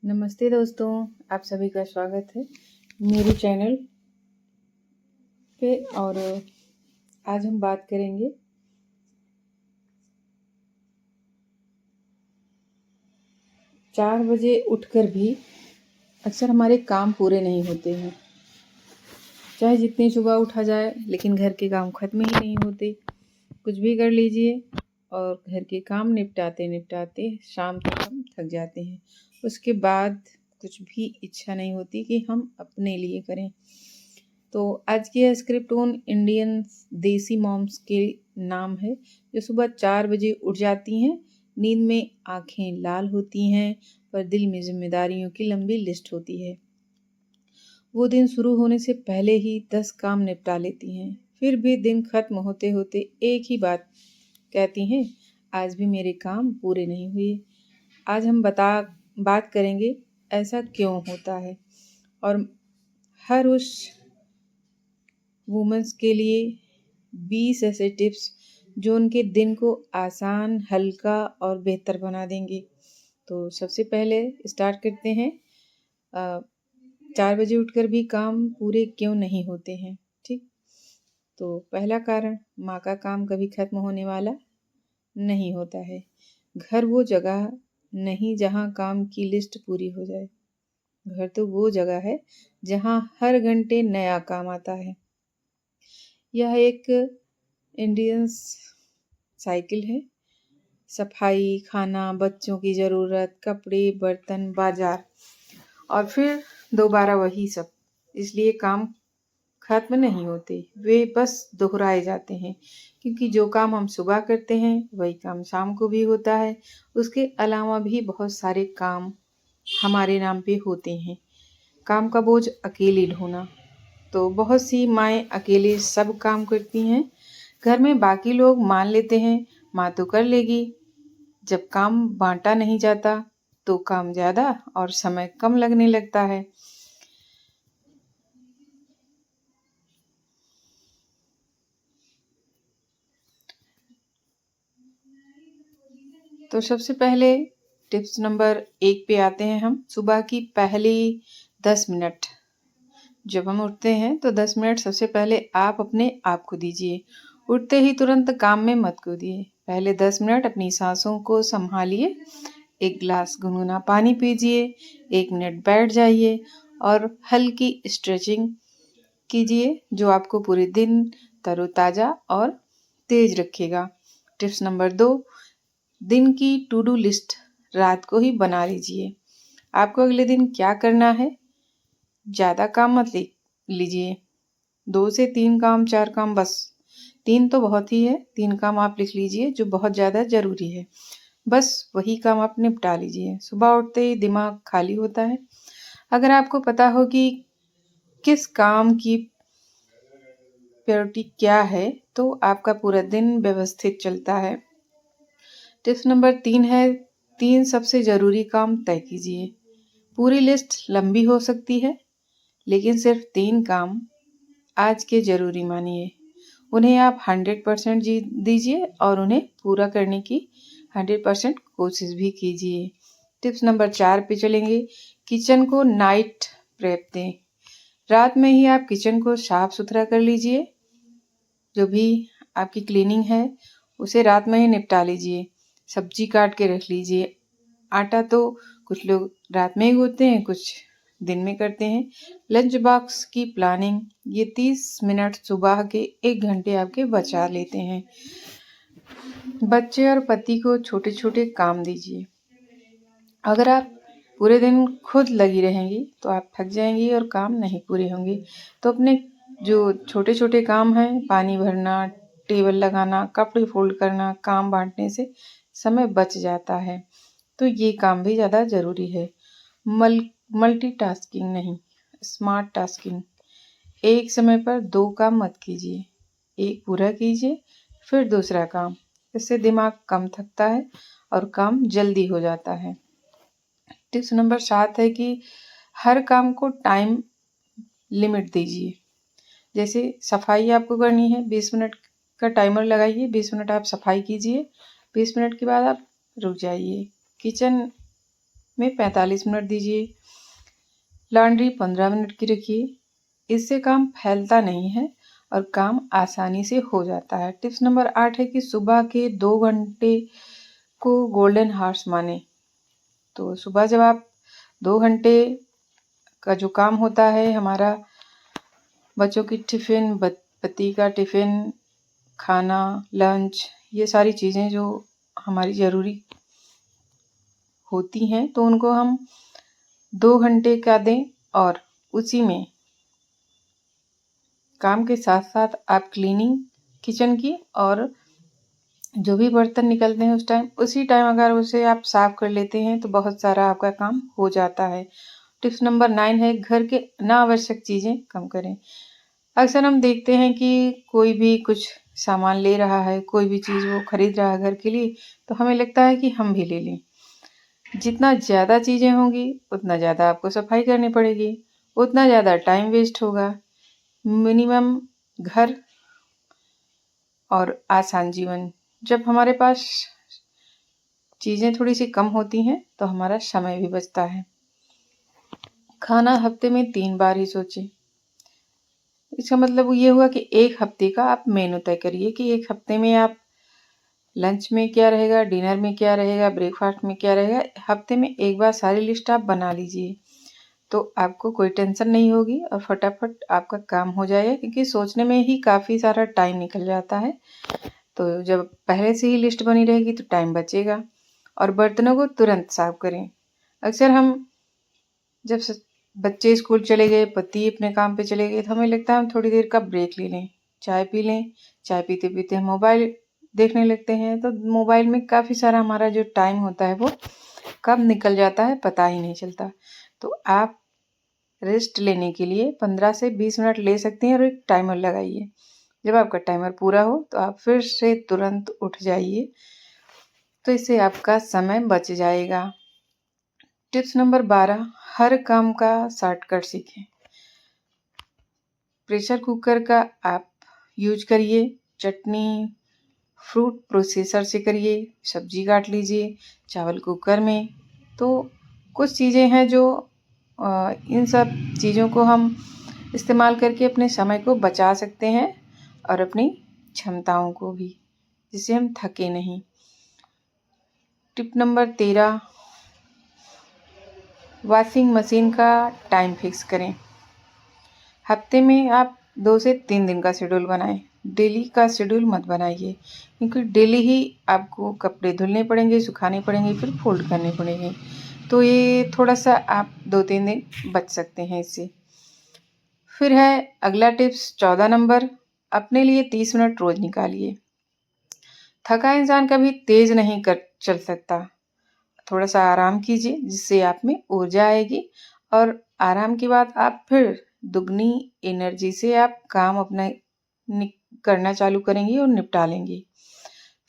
नमस्ते दोस्तों, आप सभी का स्वागत है मेरे चैनल पे। और आज हम बात करेंगे 4 बजे उठकर भी अक्सर हमारे काम पूरे नहीं होते हैं। चाहे जितनी सुबह उठा जाए लेकिन घर के काम खत्म ही नहीं होते। कुछ भी कर लीजिए और घर के काम निपटाते निपटाते शाम तक हम थक जाते हैं। उसके बाद कुछ भी इच्छा नहीं होती कि हम अपने लिए करें। तो आज की स्क्रिप्ट उन इंडियन देसी मॉम्स के नाम है जो सुबह 4 बजे उठ जाती हैं। नींद में आंखें लाल होती हैं पर दिल में जिम्मेदारियों की लंबी लिस्ट होती है। वो दिन शुरू होने से पहले ही 10 काम निपटा लेती हैं। फिर भी दिन खत्म होते होते एक ही बात कहती हैं, आज भी मेरे काम पूरे नहीं हुए। आज हम बात करेंगे ऐसा क्यों होता है और हर उस वुमेन्स के लिए 20 ऐसे टिप्स जो उनके दिन को आसान, हल्का और बेहतर बना देंगे। तो सबसे पहले स्टार्ट करते हैं। 4 बजे उठकर भी काम पूरे क्यों नहीं होते हैं। ठीक, तो पहला कारण, माँ का काम कभी खत्म होने वाला नहीं होता है। घर वो जगह नहीं जहाँ काम की लिस्ट पूरी हो जाए। घर तो वो जगह है जहाँ हर घंटे नया काम आता है। यह एक इंडियन साइकिल है। सफाई, खाना, बच्चों की ज़रूरत, कपड़े, बर्तन, बाजार और फिर दोबारा वही सब। इसलिए काम खत्म नहीं होते, वे बस दोहराए जाते हैं। क्योंकि जो काम हम सुबह करते हैं वही काम शाम को भी होता है। उसके अलावा भी बहुत सारे काम हमारे नाम पे होते हैं। काम का बोझ अकेले ढोना, तो बहुत सी माएँ अकेले सब काम करती हैं। घर में बाकी लोग मान लेते हैं माँ तो कर लेगी। जब काम बांटा नहीं जाता तो काम ज़्यादा और समय कम लगने लगता है। तो सबसे पहले टिप्स नंबर 1 पे आते हैं हम। सुबह की पहली 10 मिनट जब हम उठते हैं तो 10 मिनट सबसे पहले आप अपने आप को दीजिए। उठते ही तुरंत काम में मत कूदिए। पहले 10 मिनट अपनी सांसों को संभालिए। एक गिलास गुनगुना पानी पीजिए, 1 मिनट बैठ जाइए और हल्की स्ट्रेचिंग कीजिए जो आपको पूरे दिन तरोताज़ा और तेज रखेगा। टिप्स नंबर 2, दिन की टू डू लिस्ट रात को ही बना लीजिए। आपको अगले दिन क्या करना है, ज़्यादा काम मत लीजिए। 2 से 3 काम, 4 काम, बस 3 तो बहुत ही है। 3 काम आप लिख लीजिए जो बहुत ज़्यादा ज़रूरी है। बस वही काम आप निपटा लीजिए। सुबह उठते ही दिमाग खाली होता है। अगर आपको पता हो कि किस काम की प्रायोरिटी क्या है तो आपका पूरा दिन व्यवस्थित चलता है। टिप्स नंबर 3 है, 3 सबसे ज़रूरी काम तय कीजिए। पूरी लिस्ट लंबी हो सकती है लेकिन सिर्फ 3 काम आज के ज़रूरी मानिए। उन्हें आप 100% दीजिए और उन्हें पूरा करने की 100% कोशिश भी कीजिए। टिप्स नंबर 4 पे चलेंगे। किचन को नाइट प्रेप दें। रात में ही आप किचन को साफ सुथरा कर लीजिए। जो भी आपकी क्लीनिंग है उसे रात में ही निपटा लीजिए। सब्जी काट के रख लीजिए। आटा तो कुछ लोग रात में ही गूंथते हैं, कुछ दिन में करते हैं। लंच बॉक्स की प्लानिंग, ये 30 मिनट सुबह के 1 घंटे आपके बचा लेते हैं। बच्चे और पति को छोटे छोटे काम दीजिए। अगर आप पूरे दिन खुद लगी रहेंगी तो आप थक जाएंगी और काम नहीं पूरे होंगे। तो अपने जो छोटे छोटे काम हैं, पानी भरना, टेबल लगाना, कपड़े फोल्ड करना, काम बांटने से समय बच जाता है। तो ये काम भी ज़्यादा ज़रूरी है। मल्टीटास्किंग नहीं, स्मार्ट टास्किंग। एक समय पर 2 काम मत कीजिए। एक पूरा कीजिए फिर दूसरा काम। इससे दिमाग कम थकता है और काम जल्दी हो जाता है। टिप्स नंबर 7 है कि हर काम को टाइम लिमिट दीजिए। जैसे सफाई आपको करनी है, 20 मिनट का टाइमर लगाइए। 20 मिनट आप सफाई कीजिए, 20 मिनट के बाद आप रुक जाइए। किचन में 45 मिनट दीजिए। लॉन्ड्री 15 मिनट की रखिए। इससे काम फैलता नहीं है और काम आसानी से हो जाता है। टिप्स नंबर 8 है कि सुबह के 2 घंटे को गोल्डन हार्स माने। तो सुबह जब आप 2 घंटे का जो काम होता है हमारा, बच्चों की टिफ़िन, पति का टिफ़िन, खाना, लंच, ये सारी चीज़ें जो हमारी ज़रूरी होती हैं, तो उनको हम 2 घंटे का दें और उसी में काम के साथ साथ आप क्लीनिंग किचन की और जो भी बर्तन निकलते हैं उसी टाइम अगर उसे आप साफ कर लेते हैं तो बहुत सारा आपका काम हो जाता है। टिप्स नंबर 9 है घर के अनावश्यक चीज़ें कम करें। अक्सर हम देखते हैं कि कोई भी कुछ सामान ले रहा है, कोई भी चीज़ वो खरीद रहा है घर के लिए, तो हमें लगता है कि हम भी ले लें। जितना ज़्यादा चीज़ें होंगी उतना ज़्यादा आपको सफाई करनी पड़ेगी, उतना ज़्यादा टाइम वेस्ट होगा। मिनिमम घर और आसान जीवन। जब हमारे पास चीज़ें थोड़ी सी कम होती हैं तो हमारा समय भी बचता है। खाना हफ्ते में 3 बार ही सोचें। इसका मतलब ये हुआ कि एक हफ्ते का आप मेनू तय करिए कि एक हफ्ते में आप लंच में क्या रहेगा, डिनर में क्या रहेगा, ब्रेकफास्ट में क्या रहेगा। हफ्ते में एक बार सारी लिस्ट आप बना लीजिए, तो आपको कोई टेंशन नहीं होगी और फटाफट आपका काम हो जाएगा, क्योंकि सोचने में ही काफ़ी सारा टाइम निकल जाता है। तो जब पहले से ही लिस्ट बनी रहेगी तो टाइम बचेगा। और बर्तनों को तुरंत साफ करें। अक्सर हम जब बच्चे स्कूल चले गए, पति अपने काम पे चले गए, तो हमें लगता है हम थोड़ी देर का ब्रेक ले लें, चाय पी लें। चाय पीते पीते हम मोबाइल देखने लगते हैं, तो मोबाइल में काफ़ी सारा हमारा जो टाइम होता है वो कब निकल जाता है पता ही नहीं चलता। तो आप रेस्ट लेने के लिए 15 से 20 मिनट ले सकते हैं और एक टाइमर लगाइए। जब आपका टाइमर पूरा हो तो आप फिर से तुरंत उठ जाइए, तो इससे आपका समय बच जाएगा। टिप्स नंबर 12, हर काम का शॉर्टकट सीखें। प्रेशर कुकर का आप यूज करिए, चटनी फ्रूट प्रोसेसर से करिए, सब्जी काट लीजिए चावल कुकर में। तो कुछ चीज़ें हैं जो इन सब चीज़ों को हम इस्तेमाल करके अपने समय को बचा सकते हैं और अपनी क्षमताओं को भी, जिससे हम थके नहीं। टिप नंबर 13, वॉशिंग मशीन का टाइम फिक्स करें। हफ्ते में आप 2 से 3 दिन का शेड्यूल बनाएं। डेली का शेड्यूल मत बनाइए, क्योंकि डेली ही आपको कपड़े धुलने पड़ेंगे, सुखाने पड़ेंगे, फिर फोल्ड करने पड़ेंगे। तो ये थोड़ा सा आप 2-3 दिन बच सकते हैं इससे। फिर है अगला टिप्स 14 नंबर, अपने लिए 30 मिनट रोज निकालिए। थका इंसान कभी तेज नहीं कर चल सकता। थोड़ा सा आराम कीजिए, जिससे आप में ऊर्जा आएगी और आराम के बाद आप फिर दुगनी एनर्जी से आप काम अपना करना चालू करेंगी और निपटा लेंगी।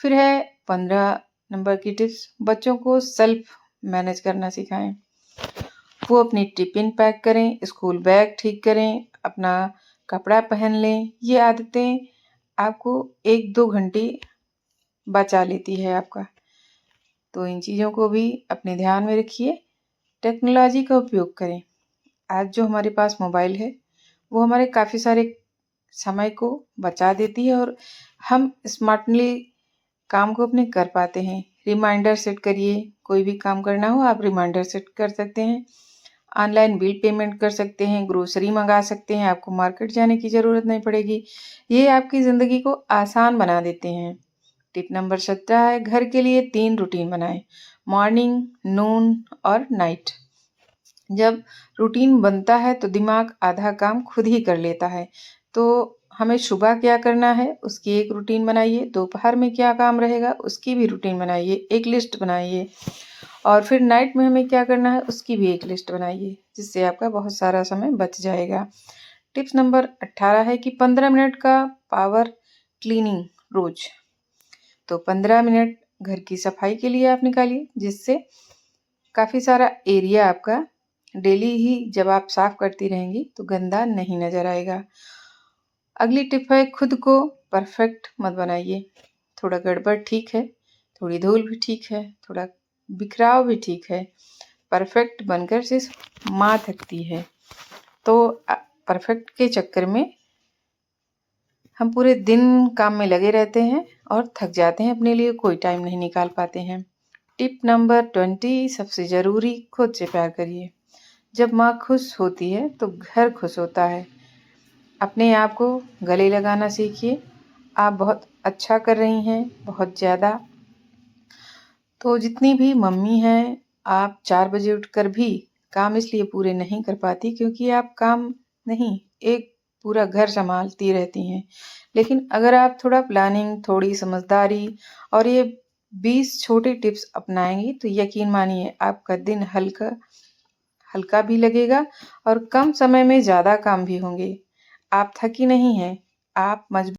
फिर है 15 नंबर की टिप्स, बच्चों को सेल्फ मैनेज करना सिखाएं। वो अपनी टिफिन पैक करें, स्कूल बैग ठीक करें, अपना कपड़ा पहन लें। ये आदतें आपको 1-2 घंटे बचा लेती है आपका। तो इन चीज़ों को भी अपने ध्यान में रखिए। टेक्नोलॉजी का उपयोग करें। आज जो हमारे पास मोबाइल है वो हमारे काफ़ी सारे समय को बचा देती है और हम स्मार्टली काम को अपने कर पाते हैं। रिमाइंडर सेट करिए, कोई भी काम करना हो आप रिमाइंडर सेट कर सकते हैं। ऑनलाइन बिल पेमेंट कर सकते हैं, ग्रोसरी मंगा सकते हैं, आपको मार्केट जाने की ज़रूरत नहीं पड़ेगी। ये आपकी ज़िंदगी को आसान बना देते हैं। टिप नंबर 17 है, घर के लिए 3 रूटीन बनाएं, मॉर्निंग, नून और नाइट। जब रूटीन बनता है तो दिमाग आधा काम खुद ही कर लेता है। तो हमें सुबह क्या करना है उसकी एक रूटीन बनाइए, दोपहर में क्या काम रहेगा उसकी भी रूटीन बनाइए, एक लिस्ट बनाइए, और फिर नाइट में हमें क्या करना है उसकी भी एक लिस्ट बनाइए, जिससे आपका बहुत सारा समय बच जाएगा। टिप्स नंबर 18 है कि 15 मिनट का पावर क्लीनिंग रोज। तो 15 मिनट घर की सफाई के लिए आप निकालिए, जिससे काफ़ी सारा एरिया आपका डेली ही जब आप साफ करती रहेंगी तो गंदा नहीं नजर आएगा। अगली टिप है, खुद को परफेक्ट मत बनाइए। थोड़ा गड़बड़ ठीक है, थोड़ी धूल भी ठीक है, थोड़ा बिखराव भी ठीक है। परफेक्ट बनकर सिर्फ माँ थकती है। तो परफेक्ट के चक्कर में हम पूरे दिन काम में लगे रहते हैं और थक जाते हैं, अपने लिए कोई टाइम नहीं निकाल पाते हैं। टिप नंबर 20 सबसे ज़रूरी, खुद से प्यार करिए। जब माँ खुश होती है तो घर खुश होता है। अपने आप को गले लगाना सीखिए। आप बहुत अच्छा कर रही हैं, बहुत ज़्यादा। तो जितनी भी मम्मी हैं, आप 4 बजे उठकर भी काम इसलिए पूरे नहीं कर पाती क्योंकि आप काम नहीं, एक पूरा घर संभालती रहती हैं। लेकिन अगर आप थोड़ा प्लानिंग, थोड़ी समझदारी और ये 20 छोटे टिप्स अपनाएंगी तो यकीन मानिए आपका दिन हल्का हल्का भी लगेगा और कम समय में ज़्यादा काम भी होंगे। आप थकी नहीं हैं, आप मजबूत